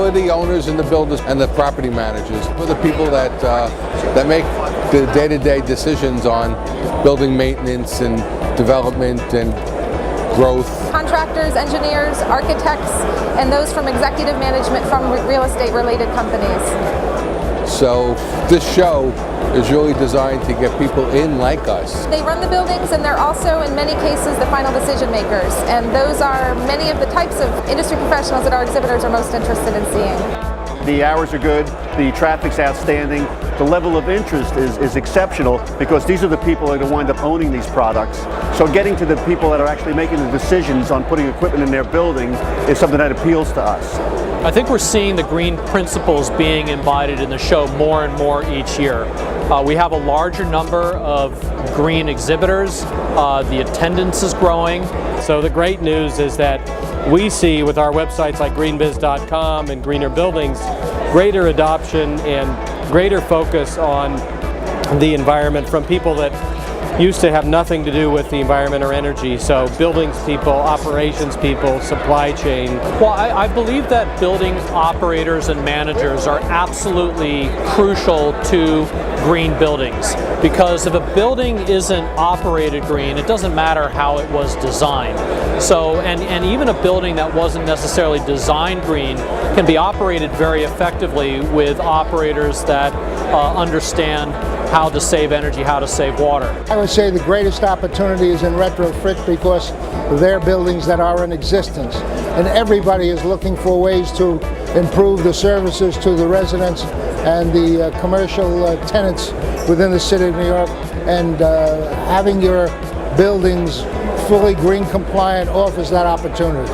are the owners and the builders and the property managers. We're the people that make the day-to-day decisions on building maintenance and development and growth. Contractors, engineers, architects, and those from executive management from real estate-related companies. So this show is really designed to get people in like us. They run the buildings, and they're also, in many cases, the final decision makers. And those are many of the types of industry professionals that our exhibitors are most interested in seeing. The hours are good, the traffic's outstanding, the level of interest is exceptional because these are the people that are going to wind up owning these products. So getting to the people that are actually making the decisions on putting equipment in their building is something that appeals to us. I think we're seeing the green principles being embodied in the show more and more each year. We have a larger number of green exhibitors. The attendance is growing. So the great news is that we see with our websites like greenbiz.com and Greener Buildings, greater adoption and greater focus on the environment from people that used to have nothing to do with the environment or energy. So buildings people, operations people, supply chain. Well, I believe that building operators and managers are absolutely crucial to green buildings, because if a building isn't operated green, it doesn't matter how it was designed. So, and even a building that wasn't necessarily designed green can be operated very effectively with operators that understand how to save energy, how to save water. I would say the greatest opportunity is in retrofit because they're buildings that are in existence. And everybody is looking for ways to improve the services to the residents and the commercial tenants within the city of New York. And having your buildings fully green compliant offers that opportunity.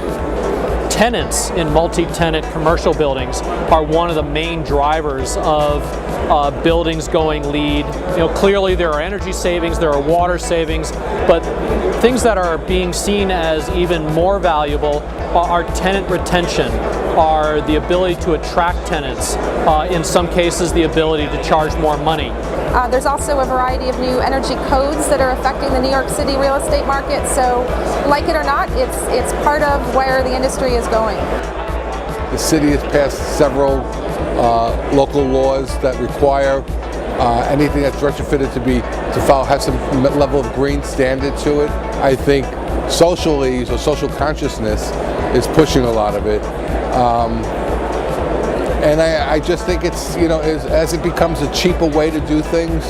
Tenants in multi-tenant commercial buildings are one of the main drivers of buildings going LEED. You know, clearly there are energy savings, there are water savings, but things that are being seen as even more valuable are tenant retention, are the ability to attract tenants, in some cases the ability to charge more money. There's also a variety of new energy codes that are affecting the New York City real estate market, so like it or not, it's part of where the industry is going. The city has passed several local laws that require anything that's retrofitted to have some level of green standard to it. I think socially, so social consciousness is pushing a lot of it. And I just think it's, you know, as it becomes a cheaper way to do things,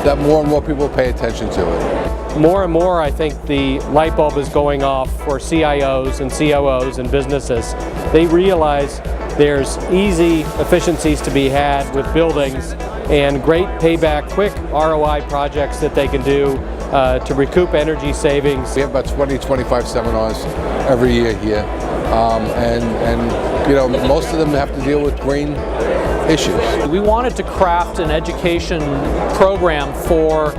that more and more people pay attention to it. More and more, I think the light bulb is going off for CIOs and COOs and businesses. They realize there's easy efficiencies to be had with buildings and great payback, quick ROI projects that they can do to recoup energy savings. We have about 20-25 seminars every year here. And you know, most of them have to deal with green issues. We wanted to craft an education program for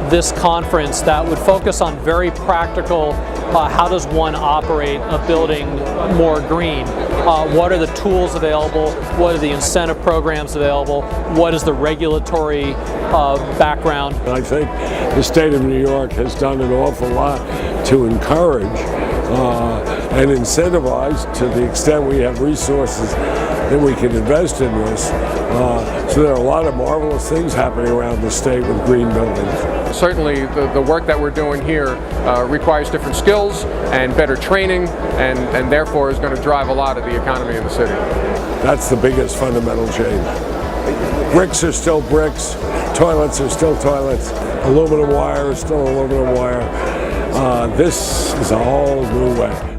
this conference that would focus on very practical, how does one operate a building more green? What are the tools available? What are the incentive programs available? What is the regulatory background? I think the state of New York has done an awful lot to encourage and incentivize, to the extent we have resources that we can invest in this. So there are a lot of marvelous things happening around the state with green buildings. Certainly the work that we're doing here requires different skills and better training, and therefore is going to drive a lot of the economy in the city. That's the biggest fundamental change. Bricks are still bricks, toilets are still toilets, aluminum wire is still aluminum wire. This is a whole new way.